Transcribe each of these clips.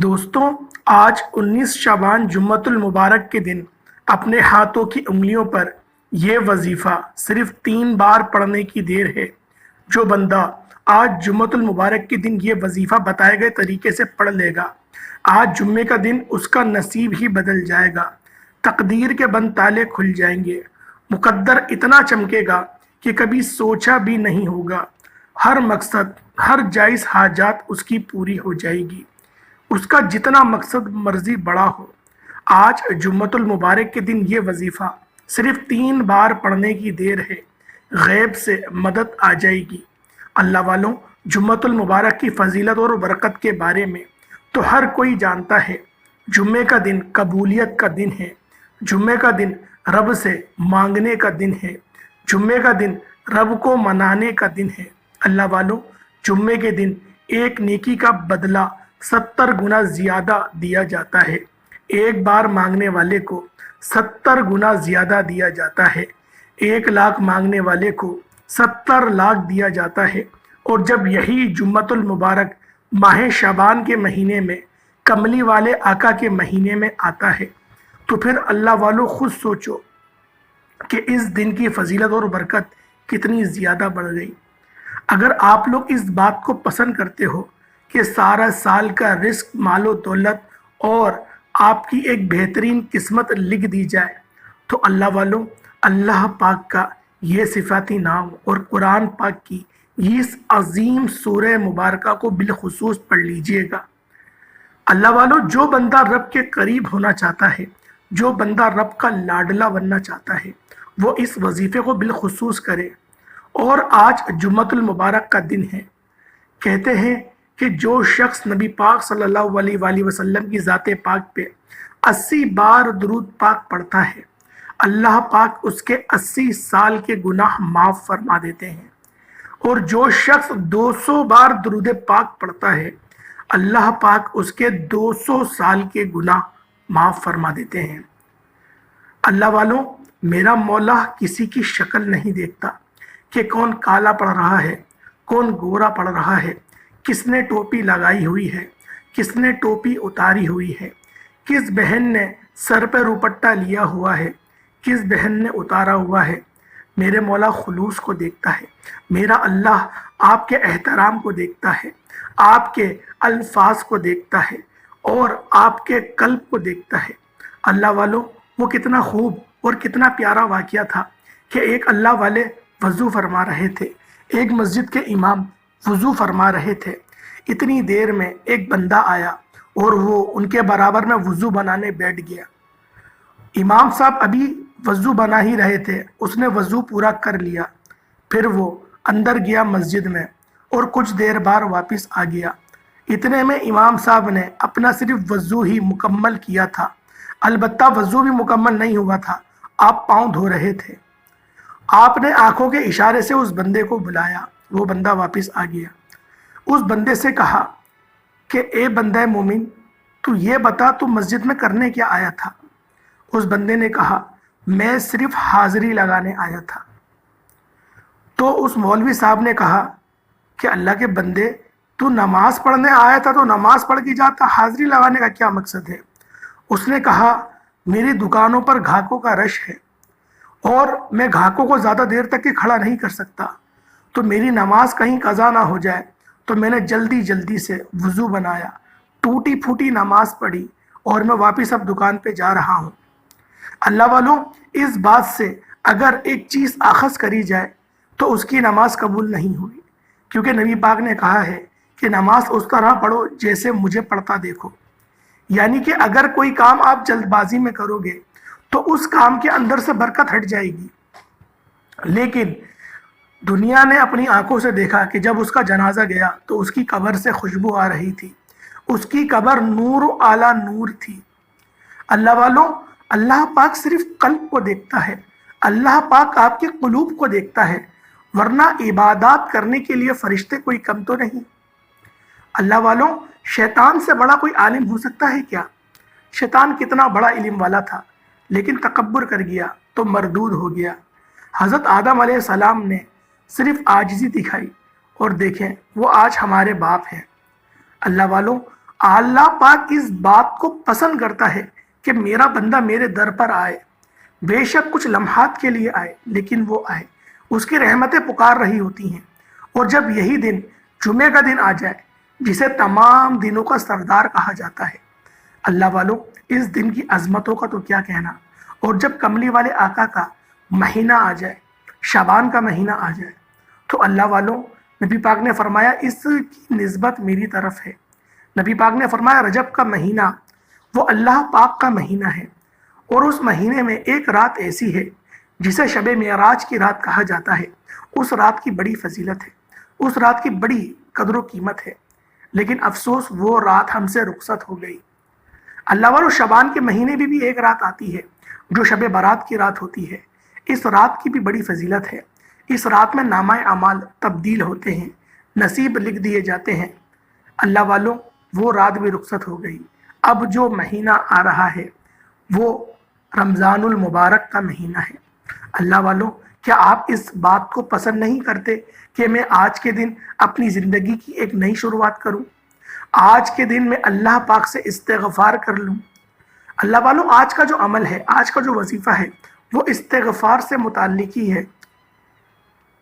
دوستوں، آج 19 شعبان جمعۃ المبارک کے دن اپنے ہاتھوں کی انگلیوں پر یہ وظیفہ صرف 3 بار پڑھنے کی دیر ہے۔ جو بندہ آج جمعۃ المبارک کے دن یہ وظیفہ بتائے گئے طریقے سے پڑھ لے گا، آج جمعے کا دن اس کا نصیب ہی بدل جائے گا، تقدیر کے بند تالے کھل جائیں گے، مقدر اتنا چمکے گا کہ کبھی سوچا بھی نہیں ہوگا، ہر مقصد، ہر جائز حاجات اس کی پوری ہو جائے گی، اس کا جتنا مقصد مرضی بڑا ہو۔ آج جمعۃ المبارک کے دن یہ وظیفہ صرف 3 بار پڑھنے کی دیر ہے، غیب سے مدد آ جائے گی۔ اللہ والوں، جمعۃ المبارک کی فضیلت اور برکت کے بارے میں تو ہر کوئی جانتا ہے۔ جمعے کا دن قبولیت کا دن ہے، جمعے کا دن رب سے مانگنے کا دن ہے، جمعے کا دن رب کو منانے کا دن ہے۔ اللہ والوں، جمعے کے دن ایک نیکی کا بدلہ 70 گنا زیادہ دیا جاتا ہے، ایک بار مانگنے والے کو 70 گنا زیادہ دیا جاتا ہے، 1 لاکھ مانگنے والے کو 70 لاکھ دیا جاتا ہے۔ اور جب یہی جمعۃ المبارک ماہ شعبان کے مہینے میں، کملی والے آقا کے مہینے میں آتا ہے، تو پھر اللہ والوں خود سوچو کہ اس دن کی فضیلت اور برکت کتنی زیادہ بڑھ گئی۔ اگر آپ لوگ اس بات کو پسند کرتے ہو کہ سارا سال کا رزق، مال و دولت اور آپ کی ایک بہترین قسمت لکھ دی جائے، تو اللہ والوں، اللہ پاک کا یہ صفاتی نام اور قرآن پاک کی اس عظیم سورہ مبارکہ کو بالخصوص پڑھ لیجئے گا۔ اللہ والوں، جو بندہ رب کے قریب ہونا چاہتا ہے، جو بندہ رب کا لاڈلا بننا چاہتا ہے، وہ اس وظیفے کو بالخصوص کرے۔ اور آج جمعۃ المبارک کا دن ہے۔ کہتے ہیں کہ جو شخص نبی پاک صلی اللہ علیہ وآلہ وسلم کی ذات پاک پہ 80 بار درود پاک پڑھتا ہے، اللہ پاک اس کے 80 سال کے گناہ معاف فرما دیتے ہیں۔ اور جو شخص 200 بار درود پاک پڑھتا ہے، اللہ پاک اس کے 200 سال کے گناہ معاف فرما دیتے ہیں۔ اللہ والوں، میرا مولا کسی کی شکل نہیں دیکھتا کہ کون کالا پڑ رہا ہے، کون گورا پڑ رہا ہے، کس نے ٹوپی لگائی ہوئی ہے، کس نے ٹوپی اتاری ہوئی ہے، کس بہن نے سر پہ روپٹہ لیا ہوا ہے، کس بہن نے اتارا ہوا ہے۔ میرے مولا خلوص کو دیکھتا ہے۔ میرا اللہ آپ کے احترام کو دیکھتا ہے، آپ کے الفاظ کو دیکھتا ہے اور آپ کے قلب کو دیکھتا ہے۔ اللہ والوں، وہ کتنا خوب اور کتنا پیارا واقعہ تھا کہ ایک اللہ والے وضو فرما رہے تھے، ایک مسجد کے امام وضو فرما رہے تھے، اتنی دیر میں ایک بندہ آیا اور وہ ان کے برابر میں وضو بنانے بیٹھ گیا۔ امام صاحب ابھی وضو بنا ہی رہے تھے، اس نے وضو پورا کر لیا، پھر وہ اندر گیا مسجد میں اور کچھ دیر بعد واپس آ گیا۔ اتنے میں امام صاحب نے اپنا صرف وضو ہی مکمل کیا تھا، البتہ وضو بھی مکمل نہیں ہوا تھا، آپ پاؤں دھو رہے تھے۔ آپ نے آنکھوں کے اشارے سے اس بندے کو بلایا، وہ بندہ واپس آ گیا۔ اس بندے سے کہا کہ اے بندہ مومن، تو یہ بتا تو مسجد میں کرنے کیا آیا تھا؟ اس بندے نے کہا، میں صرف حاضری لگانے آیا تھا۔ تو اس مولوی صاحب نے کہا کہ اللہ کے بندے، تو نماز پڑھنے آیا تھا تو نماز پڑھ کے جاتا، حاضری لگانے کا کیا مقصد ہے؟ اس نے کہا، میری دکانوں پر گھاہکوں کا رش ہے اور میں گھاہکوں کو زیادہ دیر تک کھڑا نہیں کر سکتا، تو میری نماز کہیں قضا نہ ہو جائے، تو میں نے جلدی سے وضو بنایا، ٹوٹی پھوٹی نماز پڑھی اور میں واپس اب دکان پہ جا رہا ہوں۔ اللہ والوں، اس بات سے اگر ایک چیز آخذ کری جائے تو اس کی نماز قبول نہیں ہوئی، کیونکہ نبی پاک نے کہا ہے کہ نماز اس طرح پڑھو جیسے مجھے پڑھتا دیکھو۔ یعنی کہ اگر کوئی کام آپ جلد بازی میں کرو گے تو اس کام کے اندر سے برکت ہٹ جائے گی۔ لیکن دنیا نے اپنی آنکھوں سے دیکھا کہ جب اس کا جنازہ گیا تو اس کی قبر سے خوشبو آ رہی تھی، اس کی قبر نور و اعلیٰ نور تھی۔ اللہ والوں، اللہ پاک صرف قلب کو دیکھتا ہے، اللہ پاک آپ کے قلوب کو دیکھتا ہے، ورنہ عبادات کرنے کے لیے فرشتے کوئی کم تو نہیں۔ اللہ والوں، شیطان سے بڑا کوئی عالم ہو سکتا ہے کیا؟ شیطان کتنا بڑا علم والا تھا، لیکن تکبر کر گیا تو مردود ہو گیا۔ حضرت آدم علیہ السلام نے صرف عاجزی دکھائی اور دیکھیں وہ آج ہمارے باپ ہیں۔ اللہ والوں، اللہ پاک اس بات کو پسند کرتا ہے کہ میرا بندہ میرے در پر آئے، بے شک کچھ لمحات کے لیے آئے لیکن وہ آئے، اس کی رحمتیں پکار رہی ہوتی ہیں۔ اور جب یہی دن جمعے کا دن آ جائے جسے تمام دنوں کا سردار کہا جاتا ہے، اللہ والوں اس دن کی عظمتوں کا تو کیا کہنا۔ اور جب کملی والے آقا کا مہینہ آ جائے، شعبان کا مہینہ آ جائے، تو اللہ والوں نبی پاک نے فرمایا اس کی نسبت میری طرف ہے۔ نبی پاک نے فرمایا رجب کا مہینہ وہ اللہ پاک کا مہینہ ہے، اور اس مہینے میں ایک رات ایسی ہے جسے شب معراج کی رات کہا جاتا ہے۔ اس رات کی بڑی فضیلت ہے، اس رات کی بڑی قدر و قیمت ہے، لیکن افسوس وہ رات ہم سے رخصت ہو گئی۔ اللہ والوں شعبان کے مہینے میں بھی ایک رات آتی ہے جو شب برات کی رات ہوتی ہے۔ اس رات کی بھی بڑی فضیلت ہے۔ اس رات میں نامہ اعمال تبدیل ہوتے ہیں، نصیب لکھ دیے جاتے ہیں۔ اللہ والوں وہ رات بھی رخصت ہو گئی۔ اب جو مہینہ آ رہا ہے وہ رمضان المبارک کا مہینہ ہے۔ اللہ والوں کیا آپ اس بات کو پسند نہیں کرتے کہ میں آج کے دن اپنی زندگی کی ایک نئی شروعات کروں؟ آج کے دن میں اللہ پاک سے استغفار کر لوں۔ اللہ والوں آج کا جو عمل ہے، آج کا جو وظیفہ ہے وہ استغفار سے متعلق ہی ہے۔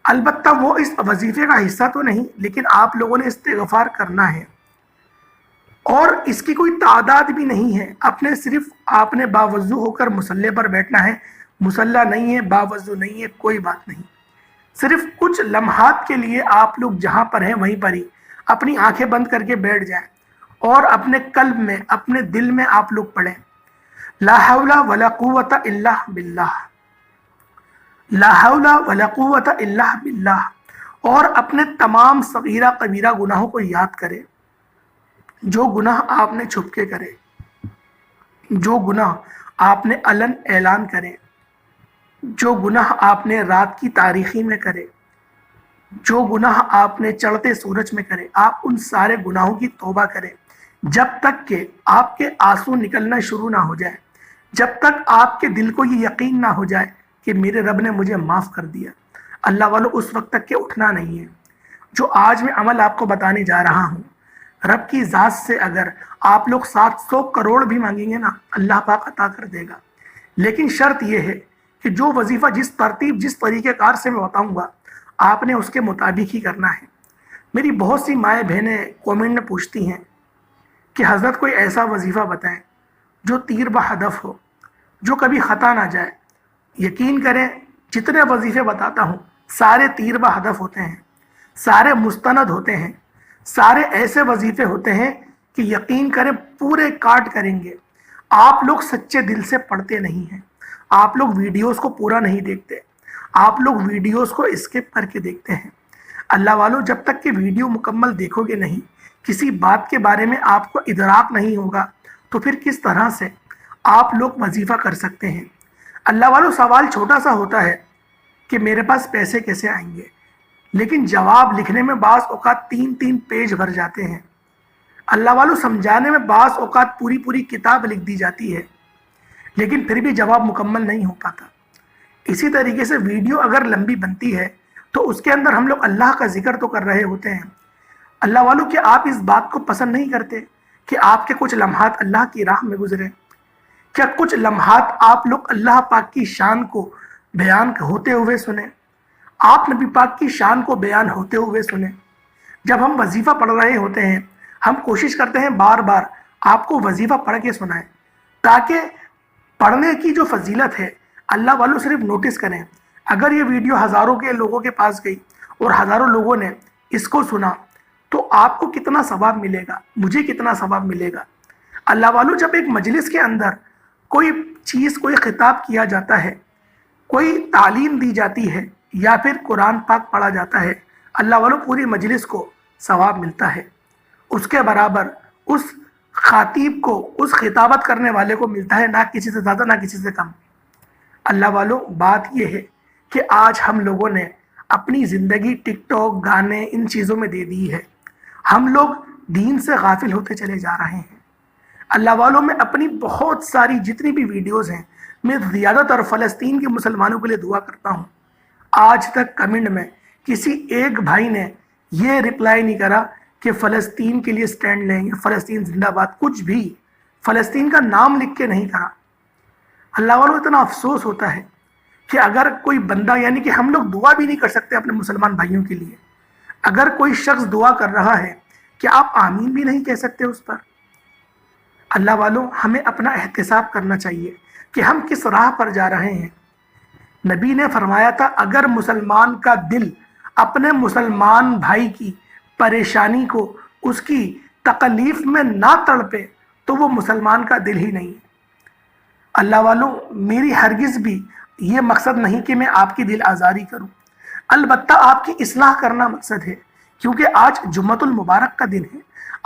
البتہ وہ اس وظیفے کا حصہ تو نہیں، لیکن آپ لوگوں نے استغفار کرنا ہے، اور اس کی کوئی تعداد بھی نہیں ہے۔ صرف آپ نے باوضو ہو کر مصلی پر بیٹھنا ہے، مصلی نہیں ہے، باوضو نہیں ہے، کوئی بات نہیں۔ صرف کچھ لمحات کے لیے آپ لوگ جہاں پر ہیں وہیں پر ہی اپنی آنکھیں بند کر کے بیٹھ جائیں، اور اپنے قلب میں، اپنے دل میں آپ لوگ پڑھیں لا حول ولا قوت الا باللہ، لا حول ولا قوت الا باللہ، اور اپنے تمام صغیرہ کبیرہ گناہوں کو یاد کرے۔ جو گناہ آپ نے چھپ کے کرے، جو گناہ آپ نے علن اعلان کرے، جو گناہ آپ نے رات کی تاریخی میں کرے، جو گناہ آپ نے چڑھتے سورج میں کرے، آپ ان سارے گناہوں کی توبہ کریں جب تک کہ آپ کے آنسو نکلنا شروع نہ ہو جائے، جب تک آپ کے دل کو یہ یقین نہ ہو جائے کہ میرے رب نے مجھے معاف کر دیا۔ اللہ والوں اس وقت تک کہ اٹھنا نہیں ہے۔ جو آج میں عمل آپ کو بتانے جا رہا ہوں، رب کی ذات سے اگر آپ لوگ 700 کروڑ بھی مانگیں گے نا، اللہ پاک عطا کر دے گا۔ لیکن شرط یہ ہے کہ جو وظیفہ جس ترتیب جس طریقہ کار سے میں بتاؤں گا آپ نے اس کے مطابق ہی کرنا ہے۔ میری بہت سی مائیں بہنیں کومنٹ میں پوچھتی ہیں کہ حضرت کوئی ایسا وظیفہ بتائیں جو تیر بہدف ہو، جو کبھی خطا نہ جائے۔ یقین کریں جتنے وظیفے بتاتا ہوں سارے تیر بہدف ہوتے ہیں، سارے مستند ہوتے ہیں، سارے ایسے وظیفے ہوتے ہیں کہ یقین کریں پورے کاٹ کریں گے۔ آپ لوگ سچے دل سے پڑھتے نہیں ہیں، آپ لوگ ویڈیوز کو پورا نہیں دیکھتے، آپ لوگ ویڈیوز کو اسکپ کر کے دیکھتے ہیں۔ اللہ والوں جب تک کہ ویڈیو مکمل دیکھو گے نہیں، کسی بات کے بارے میں آپ کو ادراک نہیں ہوگا، تو پھر کس طرح سے آپ لوگ وظیفہ کر سکتے ہیں؟ اللہ والوں سوال چھوٹا سا ہوتا ہے کہ میرے پاس پیسے کیسے آئیں گے، لیکن جواب لکھنے میں بعض اوقات 3 پیج بھر جاتے ہیں۔ اللہ والوں سمجھانے میں بعض اوقات پوری کتاب لکھ دی جاتی ہے، لیکن پھر بھی جواب مکمل نہیں ہو پاتا۔ اسی طریقے سے ویڈیو اگر لمبی بنتی ہے تو اس کے اندر ہم لوگ اللہ کا ذکر تو کر رہے ہوتے ہیں۔ اللہ والوں کہ آپ اس بات کو پسند نہیں کرتے کہ آپ کے کچھ لمحات اللہ کی راہ میں گزرے؟ کیا کچھ لمحات آپ لوگ اللہ پاک کی شان کو بیان ہوتے ہوئے سنیں؟ آپ نبی پاک کی شان کو بیان ہوتے ہوئے سنیں۔ جب ہم وظیفہ پڑھ رہے ہوتے ہیں ہم کوشش کرتے ہیں بار بار آپ کو وظیفہ پڑھ کے سنائیں، تاکہ پڑھنے کی جو فضیلت ہے اللہ والوں صرف نوٹس کریں۔ اگر یہ ویڈیو ہزاروں کے لوگوں کے پاس گئی اور ہزاروں لوگوں نے اس کو سنا تو آپ کو کتنا ثواب ملے گا، مجھے کتنا ثواب ملے گا۔ اللہ والوں جب ایک مجلس کے اندر کوئی چیز، کوئی خطاب کیا جاتا ہے، کوئی تعلیم دی جاتی ہے، یا پھر قرآن پاک پڑھا جاتا ہے، اللہ والوں پوری مجلس کو ثواب ملتا ہے۔ اس کے برابر اس خطیب کو، اس خطابت کرنے والے کو ملتا ہے، نہ کسی سے زیادہ نہ کسی سے کم۔ اللہ والوں بات یہ ہے کہ آج ہم لوگوں نے اپنی زندگی ٹک ٹاک، گانے، ان چیزوں میں دے دی ہے۔ ہم لوگ دین سے غافل ہوتے چلے جا رہے ہیں۔ اللہ والوں میں اپنی بہت ساری جتنی بھی ویڈیوز ہیں، میں زیادہ تر فلسطین کے مسلمانوں کے لیے دعا کرتا ہوں۔ آج تک کمنٹ میں کسی ایک بھائی نے یہ رپلائی نہیں کرا کہ فلسطین کے لیے سٹینڈ لیں گے، فلسطین زندہ باد، کچھ بھی فلسطین کا نام لکھ کے نہیں کہا۔ اللہ والوں اتنا افسوس ہوتا ہے کہ اگر کوئی بندہ، یعنی کہ ہم لوگ دعا بھی نہیں کر سکتے اپنے مسلمان بھائیوں کے لیے، اگر کوئی شخص دعا کر رہا ہے کہ آپ آمین بھی نہیں کہہ سکتے اس پر۔ اللہ والوں ہمیں اپنا احتساب کرنا چاہیے کہ ہم کس راہ پر جا رہے ہیں۔ نبی نے فرمایا تھا اگر مسلمان کا دل اپنے مسلمان بھائی کی پریشانی کو، اس کی تکلیف میں نہ تڑپے تو وہ مسلمان کا دل ہی نہیں ہے۔ اللہ والوں میری ہرگز بھی یہ مقصد نہیں کہ میں آپ کی دل آزاری کروں، البتہ آپ کی اصلاح کرنا مقصد ہے، کیونکہ آج جمعۃ المبارک کا دن ہے،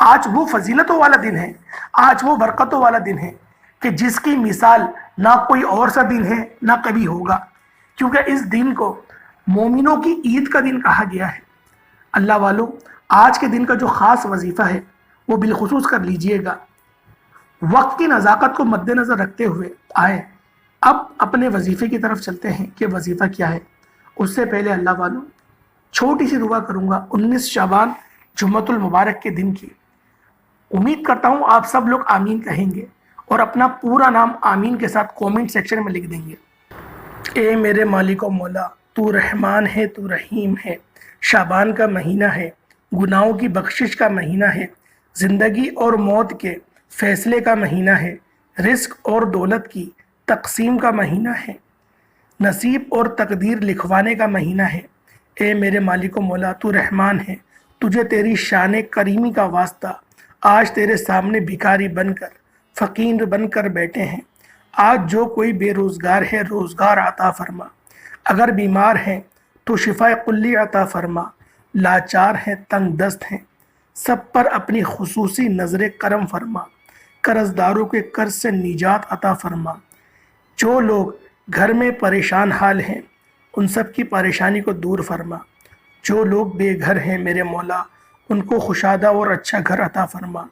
آج وہ فضیلتوں والا دن ہے، آج وہ برکتوں والا دن ہے کہ جس کی مثال نہ کوئی اور سا دن ہے نہ کبھی ہوگا، کیونکہ اس دن کو مومنوں کی عید کا دن کہا گیا ہے۔ اللہ والوں آج کے دن کا جو خاص وظیفہ ہے وہ بالخصوص کر لیجئے گا۔ وقت کی نزاکت کو مد نظر رکھتے ہوئے آئے اب اپنے وظیفے کی طرف چلتے ہیں کہ وظیفہ کیا ہے۔ اس سے پہلے اللہ والوں چھوٹی سی دعا کروں گا 19 شعبان جمعۃ المبارک کے دن کی۔ امید کرتا ہوں آپ سب لوگ آمین کہیں گے اور اپنا پورا نام آمین کے ساتھ کومنٹ سیکشن میں لکھ دیں گے۔ اے میرے مالک و مولا، تو رحمان ہے، تو رحیم ہے، شعبان کا مہینہ ہے، گناہوں کی بخشش کا مہینہ ہے، زندگی اور موت کے فیصلے کا مہینہ ہے، رزق اور دولت کی تقسیم کا مہینہ ہے، نصیب اور تقدیر لکھوانے کا مہینہ ہے۔ اے میرے مالک و مولا، تو رحمان ہے، تجھے تیری شان کریمی کا واسطہ آج تیرے سامنے بھکاری بن کر، فقیر بن کر بیٹھے ہیں۔ آج جو کوئی بے روزگار ہے روزگار عطا فرما، اگر بیمار ہیں تو شفا کلی عطا فرما، لاچار ہیں تنگ دست ہیں سب پر اپنی خصوصی نظر کرم فرما، قرض داروں کے قرض سے نجات عطا فرما، جو لوگ گھر میں پریشان حال ہیں ان سب کی پریشانی کو دور فرما، جو لوگ بے گھر ہیں میرے مولا ان کو خوشادہ اور اچھا گھر عطا فرما۔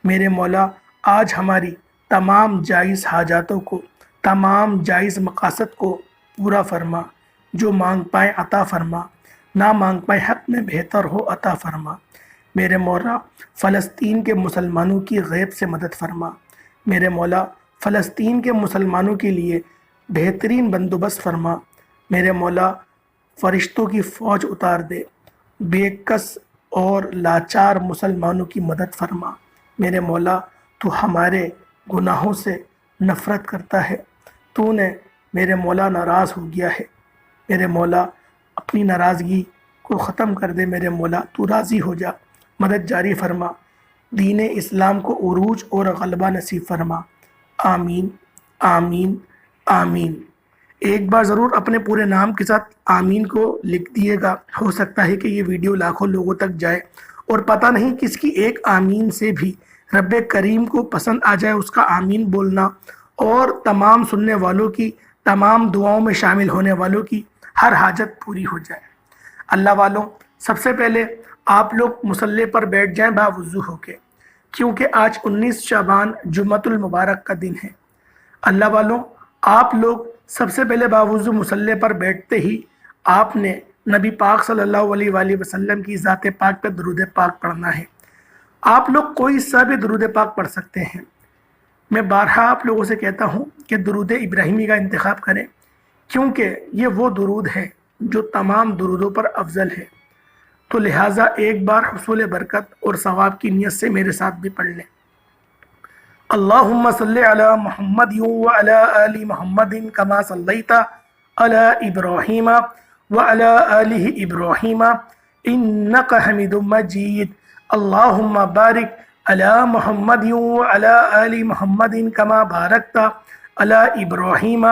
میرے مولا آج ہماری تمام جائز حاجاتوں کو، تمام جائز مقاصد کو پورا فرما، جو مانگ پائیں عطا فرما، نہ مانگ پائیں حق میں بہتر ہو عطا فرما۔ میرے مولا فلسطین کے مسلمانوں کی غیب سے مدد فرما، میرے مولا فلسطین کے مسلمانوں کے لیے بہترین بندوبست فرما، میرے مولا فرشتوں کی فوج اتار دے، بے کس اور لاچار مسلمانوں کی مدد فرما۔ میرے مولا تو ہمارے گناہوں سے نفرت کرتا ہے، تو نے میرے مولا ناراض ہو گیا ہے، میرے مولا اپنی ناراضگی کو ختم کر دے، میرے مولا تو راضی ہو جا، مدد جاری فرما، دین اسلام کو عروج اور غلبہ نصیب فرما۔ آمین آمین آمین۔ ایک بار ضرور اپنے پورے نام کے ساتھ آمین کو لکھ دیے گا، ہو سکتا ہے کہ یہ ویڈیو لاکھوں لوگوں تک جائے اور پتہ نہیں کس کی ایک آمین سے بھی رب کریم کو پسند آ جائے اس کا آمین بولنا، اور تمام سننے والوں کی، تمام دعاؤں میں شامل ہونے والوں کی ہر حاجت پوری ہو جائے۔ اللہ والوں سب سے پہلے آپ لوگ مصلی پر بیٹھ جائیں باوضو ہو کے، کیونکہ آج 19 شعبان جمعۃ المبارک کا دن ہے۔ اللہ والوں آپ لوگ سب سے پہلے باوضو مصلی پر بیٹھتے ہی آپ نے نبی پاک صلی اللہ علیہ وآلہ وسلم کی ذات پاک پہ درود پاک پڑھنا ہے۔ آپ لوگ کوئی سا بھی درود پاک پڑھ سکتے ہیں، میں بارہا آپ لوگوں سے کہتا ہوں کہ درود ابراہیمی کا انتخاب کریں، کیونکہ یہ وہ درود ہے جو تمام درودوں پر افضل ہے، تو لہٰذا ایک بار حصول برکت اور ثواب کی نیت سے میرے ساتھ بھی پڑھ لیں۔ اللہم صلی علی محمد وعلی آل محمد کما صلیت علی ابراہیم وعلی آل ابراہیم انک حمید مجید۔ اللہم بارک علی محمد وعلی آل محمد کما بارکت علی ابراہیم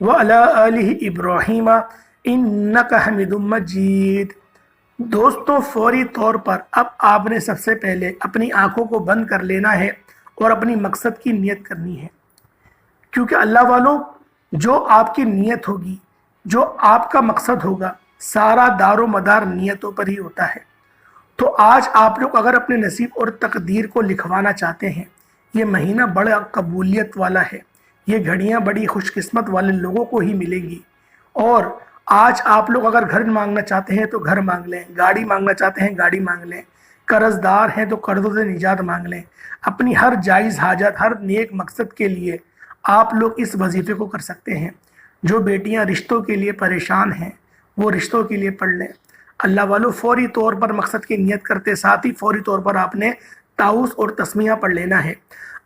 وعلی آل ابراہیم انک حمید مجید۔ دوستوں فوری طور پر اب آپ نے سب سے پہلے اپنی آنکھوں کو بند کر لینا ہے اور اپنی مقصد کی نیت کرنی ہے، کیونکہ اللہ والوں جو آپ کی نیت ہوگی، جو آپ کا مقصد ہوگا، سارا دار و مدار نیتوں پر ہی ہوتا ہے۔ تو آج آپ لوگ اگر اپنے نصیب اور تقدیر کو لکھوانا چاہتے ہیں، یہ مہینہ بڑا قبولیت والا ہے، یہ گھڑیاں بڑی خوش قسمت والے لوگوں کو ہی ملیں گی۔ اور آج آپ لوگ اگر گھر مانگنا چاہتے ہیں تو گھر مانگ لیں، گاڑی مانگنا چاہتے ہیں گاڑی مانگ لیں، قرض دار ہیں تو قرضوں سے نجات مانگ لیں، اپنی ہر جائز حاجت، ہر نیک مقصد کے لیے آپ لوگ اس وظیفے کو کر سکتے ہیں۔ جو بیٹیاں رشتوں کے لیے پریشان ہیں وہ رشتوں کے لیے پڑھ لیں۔ اللہ والو فوری طور پر مقصد کی نیت کرتے ساتھ ہی فوری طور پر آپ نے طاؤس اور تسمیہ پڑھ لینا ہے۔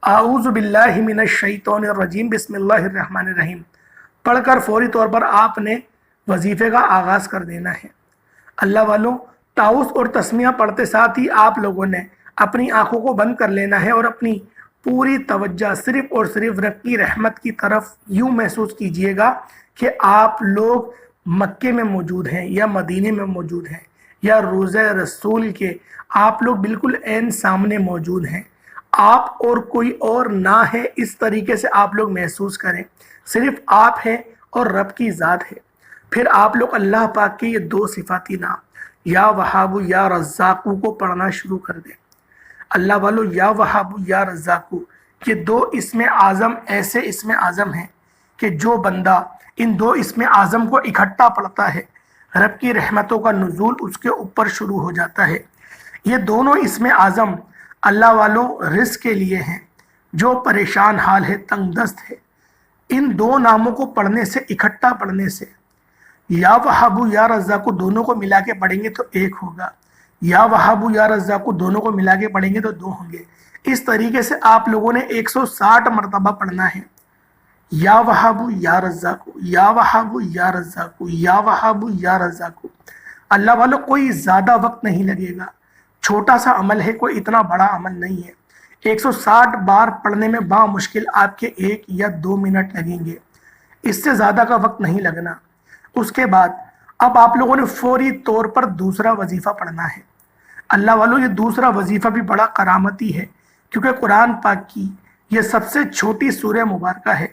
اعوذ باللہ من الشیطان الرجیم، بسم اللہ الرحمن الرحیم پڑھ کر فوری طور پر آپ نے وظیفے کا آغاز کر دینا ہے۔ اللہ والوں، طاؤس اور تسمیہ پڑھتے ساتھ ہی آپ لوگوں نے اپنی آنکھوں کو بند کر لینا ہے اور اپنی پوری توجہ صرف اور صرف رب کی رحمت کی طرف یوں محسوس کیجئے گا کہ آپ لوگ مکے میں موجود ہیں یا مدینے میں موجود ہیں یا روضہ رسول کے آپ لوگ بالکل عین سامنے موجود ہیں۔ آپ اور کوئی اور نہ ہے، اس طریقے سے آپ لوگ محسوس کریں، صرف آپ ہیں اور رب کی ذات ہے۔ پھر آپ لوگ اللہ پاک کے یہ دو صفاتی نام یا وہاب یا رزاقو کو پڑھنا شروع کر دیں۔ اللہ والو، یا وہاب یا رزاقو یہ دو اسم اعظم ایسے اسم اعظم ہیں کہ جو بندہ ان دو اسم اعظم کو اکٹھا پڑھتا ہے رب کی رحمتوں کا نزول اس کے اوپر شروع ہو جاتا ہے۔ یہ دونوں اسم اعظم اللہ والوں رزق کے لیے ہیں، جو پریشان حال ہے، تنگ دست ہے۔ ان دو ناموں کو پڑھنے سے، اکٹھا پڑھنے سے، یا وہابو یا رزاقو دونوں کو ملا کے پڑھیں گے تو ایک ہوگا، یا وہابو یا رزاقو دونوں کو ملا کے پڑھیں گے تو دو ہوں گے۔ اس طریقے سے آپ لوگوں نے 160 مرتبہ پڑھنا ہے، یا وہابو یا رزاقو، یا وہابو یا رزاقو، یا وہابو یا رزاقو۔ اللہ والوں، کوئی زیادہ وقت نہیں لگے گا، چھوٹا سا عمل ہے، کوئی اتنا بڑا عمل نہیں ہے۔ 160 بار پڑھنے میں بامشکل آپ کے 1 یا 2 منٹ لگیں گے، اس سے زیادہ کا وقت نہیں لگنا۔ اس کے بعد اب آپ لوگوں نے فوری طور پر دوسرا وظیفہ پڑھنا ہے۔ اللہ والوں، یہ دوسرا وظیفہ بھی بڑا کرامتی ہے، کیونکہ قرآن پاک کی یہ سب سے چھوٹی سورہ مبارکہ ہے،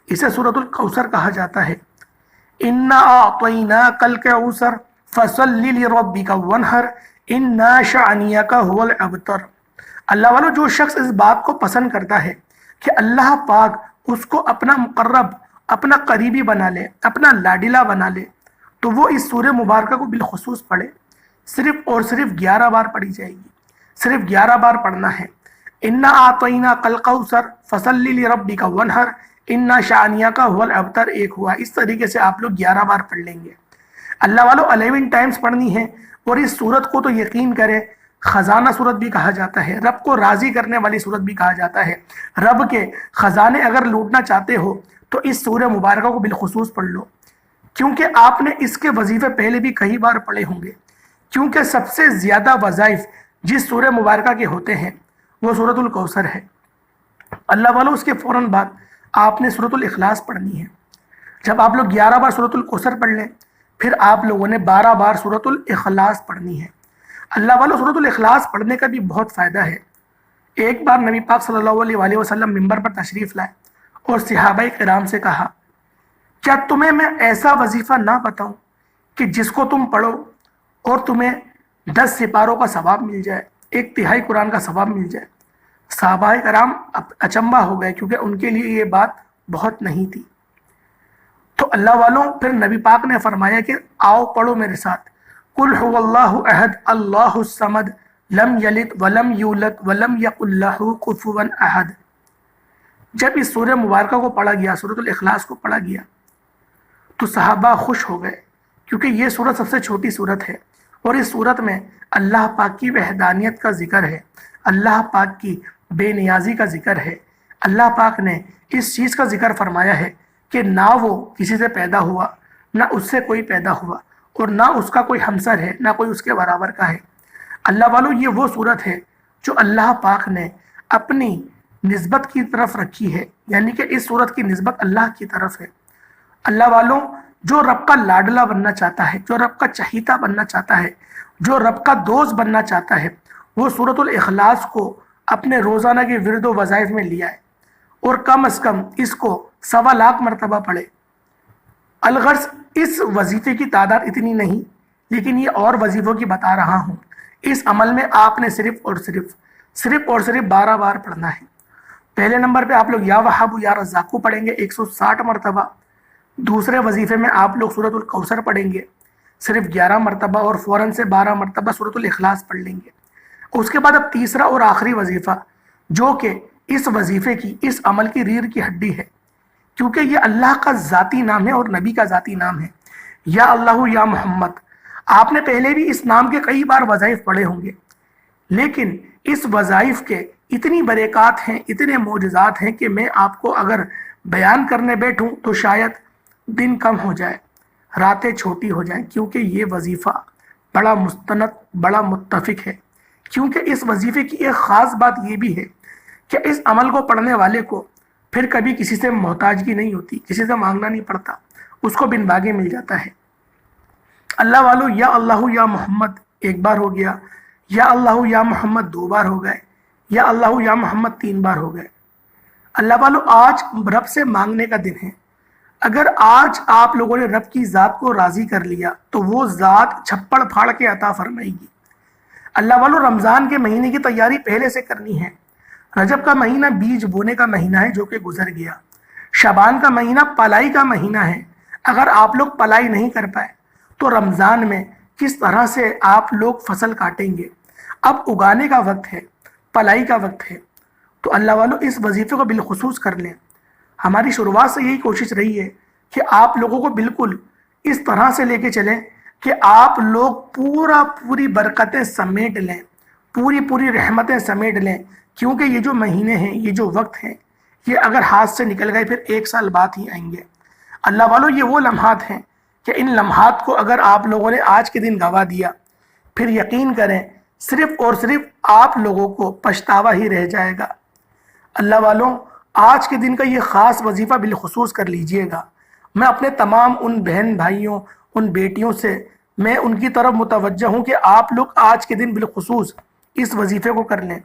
اسے سورۃ الکوثر کہا جاتا ہے۔ اِنَّا أَعْطَيْنَاكَ الْكَوْثَرَ فَصَلِّ لِرَبِّكَ وَانْحَرْ إِنَّ شَانِئَكَ هُوَ الْأَبْتَرُ۔ اللہ والوں، جو شخص اس بات کو پسند کرتا ہے کہ اللہ پاک اس کو اپنا مقرب، اپنا قریبی بنا لے، اپنا لاڈلہ بنا لے، تو وہ اس سورہ مبارکہ کو بالخصوص پڑھے۔ صرف اور صرف 11 بار پڑھی جائے گی، صرف 11 بار پڑھنا ہے۔ اِنَّا أَعْطَيْنَاكَ الْكَوْثَرَ فَصَلِّ لِرَبِّكَ وَانْحَرْ إِنَّ شَانِئَكَ هُوَ الْأَبْتَرُ ایک ہوا۔ اس طریقے سے آپ لوگ 11 بار پڑھ لیں گے۔ اللہ والوں، 11 ٹائمز پڑھنی ہے، اور اس سورت کو تو یقین کریں خزانہ سورت بھی کہا جاتا ہے، رب کو راضی کرنے والی سورت بھی کہا جاتا ہے۔ رب کے خزانے اگر لوٹنا چاہتے ہو تو اس سورہ مبارکہ کو بالخصوص پڑھ لو، کیونکہ آپ نے اس کے وظیفے پہلے بھی کئی بار پڑھے ہوں گے، کیونکہ سب سے زیادہ وظائف جس سورہ مبارکہ کے ہوتے ہیں وہ سورۃ الکوثر ہے۔ اللہ والوں، اس کے فوراً بعد آپ نے سورۃ الاخلاص پڑھنی ہے۔ جب آپ لوگ 11 بار سورۃ الکوثر پڑھ لیں، پھر آپ لوگوں نے 12 بار سورۃ الاخلاص پڑھنی ہے۔ اللہ والوں، سورۃ الاخلاص پڑھنے کا بھی بہت فائدہ ہے۔ ایک بار نبی پاک صلی اللہ علیہ وآلہ وسلم منبر پر تشریف لائے اور صحابہ کرام سے کہا، کیا تمہیں میں ایسا وظیفہ نہ بتاؤں کہ جس کو تم پڑھو اور تمہیں 10 سپاروں کا ثواب مل جائے، 1/3 قرآن کا ثواب مل جائے؟ صحابہ کرام اچنبھا ہو گئے، کیونکہ ان کے لیے یہ بات بہت نہیں تھی۔ تو اللہ والوں، پھر نبی پاک نے فرمایا کہ آؤ پڑھو میرے ساتھ، قُلْ هُوَ اللَّهُ أَحَدٌ اللَّهُ الصَّمَدُ لَمْ يَلِدْ وَلَمْ يُولَدْ وَلَمْ يَكُنْ لَهُ كُفُوًا أَحَدٌ۔ جب اس سورہ مبارکہ کو پڑھا گیا، سورۃ الاخلاص کو پڑھا گیا، تو صحابہ خوش ہو گئے، کیونکہ یہ سورت سب سے چھوٹی سورت ہے، اور اس سورت میں اللہ پاک کی وحدانیت کا ذکر ہے، اللہ پاک کی بے نیازی کا ذکر ہے۔ اللہ پاک نے اس چیز کا ذکر فرمایا ہے کہ نہ وہ کسی سے پیدا ہوا، نہ اس سے کوئی پیدا ہوا، اور نہ اس کا کوئی ہمسر ہے، نہ کوئی اس کے برابر کا ہے۔ اللہ والوں، یہ وہ صورت ہے جو اللہ پاک نے اپنی نسبت کی طرف رکھی ہے، یعنی کہ اس صورت کی نسبت اللہ کی طرف ہے۔ اللہ والوں، جو رب کا لاڈلہ بننا چاہتا ہے، جو رب کا چہیتا بننا چاہتا ہے، جو رب کا دوست بننا چاہتا ہے، وہ سورۃ الاخلاص کو اپنے روزانہ کے ورد و وظائف میں لیا ہے، اور کم از کم اس کو 1.25 لاکھ مرتبہ پڑھے۔ الغرض اس وظیفے کی تعداد اتنی نہیں، لیکن یہ اور وظیفوں کی بتا رہا ہوں۔ اس عمل میں آپ نے صرف اور صرف 12 بار پڑھنا ہے۔ پہلے نمبر پہ آپ لوگ یا وہاب یا رزاقو پڑھیں گے 160 مرتبہ۔ دوسرے وظیفے میں آپ لوگ سورۃ الکوثر پڑھیں گے صرف 11 مرتبہ، اور فوراً سے 12 مرتبہ سورۃ الاخلاص پڑھ لیں گے۔ اس کے بعد اب تیسرا اور آخری وظیفہ، جو کہ اس وظیفے کی، اس عمل کی ریڑھ کی ہڈی ہے، کیونکہ یہ اللہ کا ذاتی نام ہے اور نبی کا ذاتی نام ہے، یا اللہ یا محمد۔ آپ نے پہلے بھی اس نام کے کئی بار وظائف پڑھے ہوں گے، لیکن اس وظائف کے اتنی برکات ہیں، اتنے معجزات ہیں کہ میں آپ کو اگر بیان کرنے بیٹھوں تو شاید دن کم ہو جائے، راتیں چھوٹی ہو جائیں، کیونکہ یہ وظیفہ بڑا مستند، بڑا متفق ہے۔ کیونکہ اس وظیفے کی ایک خاص بات یہ بھی ہے کہ اس عمل کو پڑھنے والے کو پھر کبھی کسی سے محتاجگی نہیں ہوتی، کسی سے مانگنا نہیں پڑتا، اس کو بن باگے مل جاتا ہے۔ اللہ والو، یا اللہ یا محمد ایک بار ہو گیا، یا اللہ یا محمد 2 بار ہو گئے، یا اللہ یا محمد 3 بار ہو گئے۔ اللہ والو، آج رب سے مانگنے کا دن ہے۔ اگر آج آپ لوگوں نے رب کی ذات کو راضی کر لیا تو وہ ذات چھپڑ پھاڑ کے عطا فرمائے گی۔ اللہ والو، رمضان کے مہینے کی تیاری پہلے سے کرنی ہے۔ رجب کا مہینہ بیج بونے کا مہینہ ہے جو کہ گزر گیا۔ شعبان کا مہینہ پلائی کا مہینہ ہے۔ اگر آپ لوگ پلائی نہیں کر پائے تو رمضان میں کس طرح سے آپ لوگ فصل کاٹیں گے؟ اب اگانے کا وقت ہے، پلائی کا وقت ہے، تو اللہ والو اس وظیفے کو بالخصوص کر لیں۔ ہماری شروعات سے یہی کوشش رہی ہے کہ آپ لوگوں کو بالکل اس طرح سے لے کے چلیں کہ آپ لوگ پوری برکتیں سمیٹ لیں، پوری رحمتیں سمیٹ لیں، کیونکہ یہ جو مہینے ہیں، یہ جو وقت ہیں، یہ اگر ہاتھ سے نکل گئے پھر 1 سال بعد ہی آئیں گے۔ اللہ والو، یہ وہ لمحات ہیں کہ ان لمحات کو اگر آپ لوگوں نے آج کے دن گنوا دیا، پھر یقین کریں صرف اور صرف آپ لوگوں کو پچھتاوا ہی رہ جائے گا۔ اللہ والوں، آج کے دن کا یہ خاص وظیفہ بالخصوص کر لیجئے گا۔ میں اپنے تمام ان بہن بھائیوں، ان بیٹیوں سے میں ان کی طرف متوجہ ہوں کہ آپ لوگ آج کے دن بالخصوص اس وظیفے کو کر لیں۔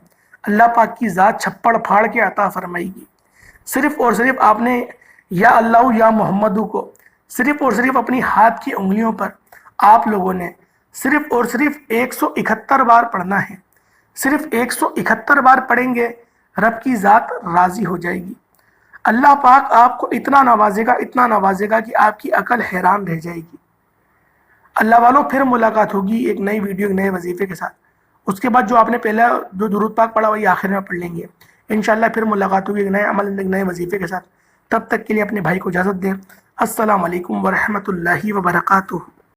اللہ پاک کی ذات چھپڑ پھاڑ کے عطا فرمائے گی۔ صرف اور صرف آپ نے یا اللہ یا محمدو کو صرف اور صرف اپنی ہاتھ کی انگلیوں پر آپ لوگوں نے صرف اور صرف 171 بار پڑھنا ہے۔ صرف 171 بار پڑھیں گے، رب کی ذات راضی ہو جائے گی۔ اللہ پاک آپ کو اتنا نوازے گا کہ آپ کی عقل حیران رہ جائے گی۔ اللہ والوں، پھر ملاقات ہوگی ایک نئی ویڈیو، ایک نئے وظیفے کے ساتھ۔ اس کے بعد جو آپ نے پہلا جو درود پاک پڑھا وہی آخر میں پڑھ لیں گے انشاءاللہ۔ پھر ملاقات ہوگی ایک نئے عمل، ایک نئے وظیفے کے ساتھ۔ تب تک کے لیے اپنے بھائی کو اجازت دیں۔ السلام علیکم ورحمۃ اللہ وبرکاتہ۔